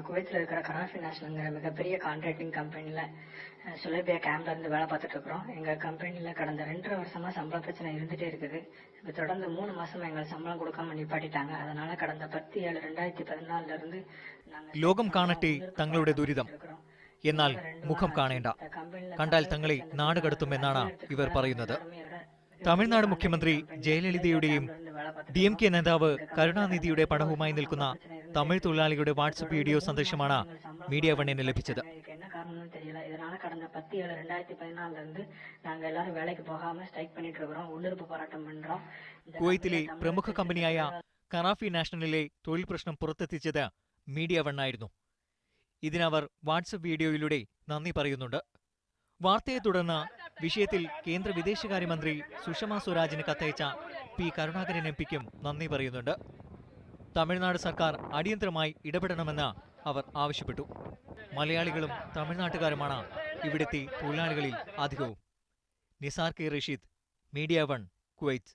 குவைத்தில் இருக்கிற கனாஃபி நேஷனல்ங்கிற மிகப்பெரிய கான்ட்ராக்டிங் கம்பெனியில் சுலைபியா கேம்ப்ல இருந்து வேலை பார்த்துட்டு இருக்கிறோம். எங்கள் கம்பெனியில் கடந்த 2.5 வருஷமா சம்பள பிரச்சனை இருந்துகிட்டே இருக்குது. இப்போ தொடர்ந்து 3 மாசமா எங்களுக்கு சம்பளம் கொடுக்காம நிப்பாட்டிட்டாங்க. அதனால கடந்த 10/7/2014 ഇருந்து ലോകം കാണട്ടെ തങ്ങളുടെ ദുരിതം. എന്നാൽ മുഖം കാണേണ്ട, കണ്ടാൽ തങ്ങളെ നാടുകടത്തുമെന്നാണ് ഇവർ പറയുന്നത്. തമിഴ്നാട് മുഖ്യമന്ത്രി ജയലളിതയുടെയും DMK നേതാവ് കരുണാനിധിയുടെ പടവുമായി നിൽക്കുന്ന തമിഴ് തൊഴിലാളികളുടെ വാട്സ്ആപ്പ് വീഡിയോ സന്ദേശമാണ് മീഡിയ വണ്ണിന് ലഭിച്ചത്. இதனால கடந்த 10/7/2014 இருந்து நாங்க எல்லாரும் வேலைக்கு போகாம ஸ்ட்ரைக் பண்ணிட்டு இருக்கோம். உள்ளிருப்பு போராட்டம் பண்றோம். കുവൈത്തിലെ പ്രമുഖ കമ്പനിയായ കനാഫി നാഷണലിലെ തൊഴിൽ പ്രശ്നം പുറത്തെത്തിച്ചത് മീഡിയ വണ്ണായിരുന്നു. ഇതിനവർ വാട്സ്ആപ്പ് വീഡിയോയിലൂടെ നന്ദി പറയുന്നുണ്ട്. വാർത്തയെ തുടർന്ന് വിഷയത്തിൽ കേന്ദ്ര വിദേശകാര്യമന്ത്രി സുഷമ സ്വരാജിന് കത്തയച്ച പി കരുണാകരൻ MP-ക്കും നന്ദി പറയുന്നുണ്ട്. തമിഴ്നാട് സർക്കാർ അടിയന്തരമായി ഇടപെടണമെന്ന് അവർ ആവശ്യപ്പെട്ടു. മലയാളികളും തമിഴ്നാട്ടുകാരുമാണ് ഇവിടുത്തെ തൊഴിലാളികളിൽ അധികവും. Nisar K Rasheed, Media One, Kuwait.